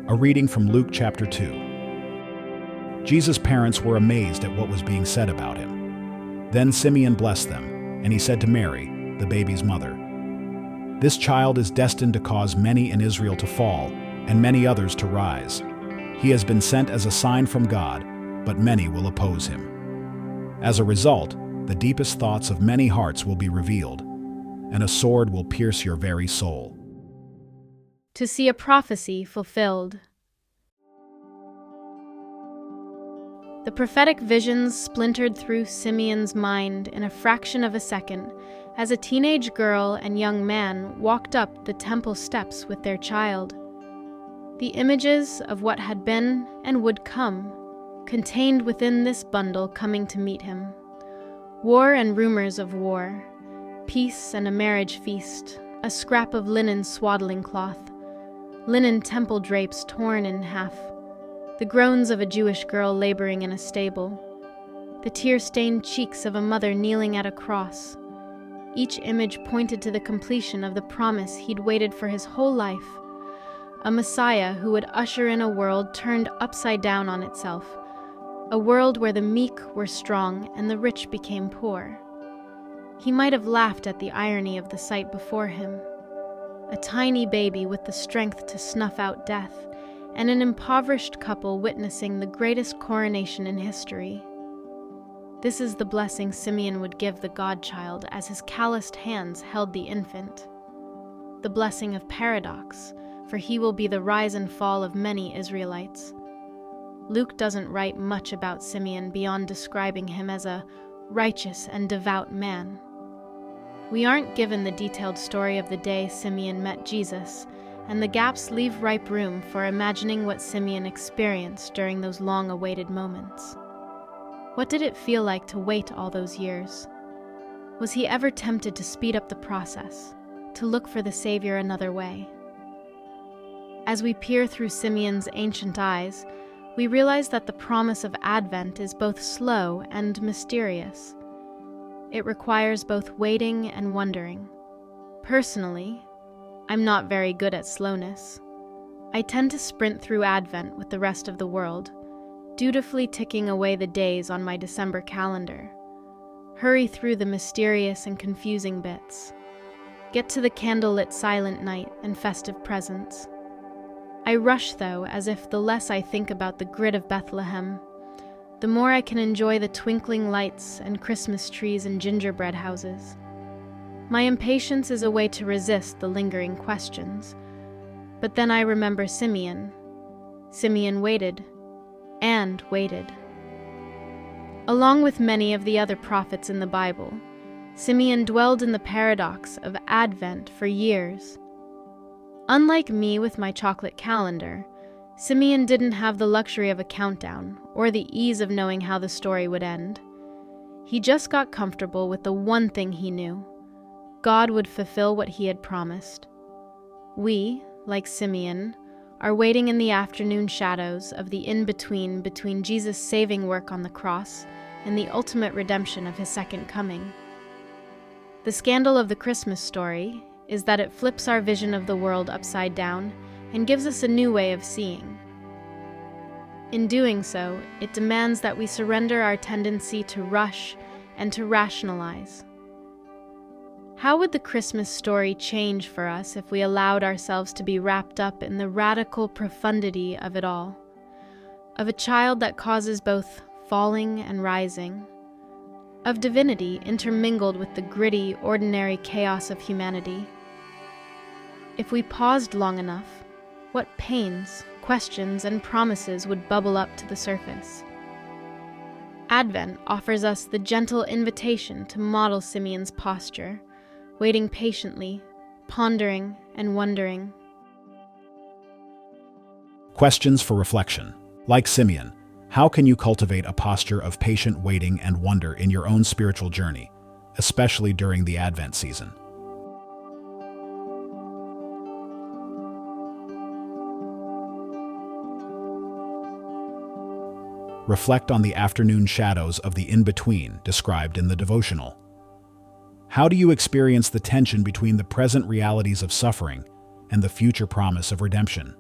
A reading from Luke chapter 2. Jesus' parents were amazed at what was being said about him. Then Simeon blessed them, and he said to Mary, the baby's mother, "This child is destined to cause many in Israel to fall, and many others to rise. He has been sent as a sign from God, but many will oppose him. As a result, the deepest thoughts of many hearts will be revealed, and a sword will pierce your very soul." To see a prophecy fulfilled. The prophetic visions splintered through Simeon's mind in a fraction of a second as a teenage girl and young man walked up the temple steps with their child. The images of what had been and would come, contained within this bundle coming to meet him. War and rumors of war, peace and a marriage feast, a scrap of linen swaddling cloth, linen temple drapes torn in half, the groans of a Jewish girl laboring in a stable, the tear-stained cheeks of a mother kneeling at a cross. Each image pointed to the completion of the promise he'd waited for his whole life, a Messiah who would usher in a world turned upside down on itself, a world where the meek were strong and the rich became poor. He might have laughed at the irony of the sight before him. A tiny baby with the strength to snuff out death, and an impoverished couple witnessing the greatest coronation in history. This is the blessing Simeon would give the God-child as his calloused hands held the infant. The blessing of paradox, for he will be the rise and fall of many Israelites. Luke doesn't write much about Simeon beyond describing him as a righteous and devout man. We aren't given the detailed story of the day Simeon met Jesus, and the gaps leave ripe room for imagining what Simeon experienced during those long-awaited moments. What did it feel like to wait all those years? Was he ever tempted to speed up the process, to look for the Savior another way? As we peer through Simeon's ancient eyes, we realize that the promise of Advent is both slow and mysterious. It requires both waiting and wondering. Personally, I'm not very good at slowness. I tend to sprint through Advent with the rest of the world, dutifully ticking away the days on my December calendar. Hurry through the mysterious and confusing bits. Get to the candlelit silent night and festive presents. I rush, though, as if the less I think about the grid of Bethlehem, the more I can enjoy the twinkling lights and Christmas trees and gingerbread houses. My impatience is a way to resist the lingering questions. But then I remember Simeon. Simeon waited, and waited. Along with many of the other prophets in the Bible, Simeon dwelled in the paradox of Advent for years. Unlike me with my chocolate calendar, Simeon didn't have the luxury of a countdown or the ease of knowing how the story would end. He just got comfortable with the one thing he knew: God would fulfill what he had promised. We, like Simeon, are waiting in the afternoon shadows of the in-between between Jesus' saving work on the cross and the ultimate redemption of his second coming. The scandal of the Christmas story is that it flips our vision of the world upside down and gives us a new way of seeing. In doing so, it demands that we surrender our tendency to rush and to rationalize. How would the Christmas story change for us if we allowed ourselves to be wrapped up in the radical profundity of it all? Of a child that causes both falling and rising, of divinity intermingled with the gritty, ordinary chaos of humanity. If we paused long enough, what pains, questions, and promises would bubble up to the surface? Advent offers us the gentle invitation to model Simeon's posture, waiting patiently, pondering, and wondering. Questions for reflection. Like Simeon, how can you cultivate a posture of patient waiting and wonder in your own spiritual journey, especially during the Advent season? Reflect on the afternoon shadows of the in-between described in the devotional. How do you experience the tension between the present realities of suffering and the future promise of redemption?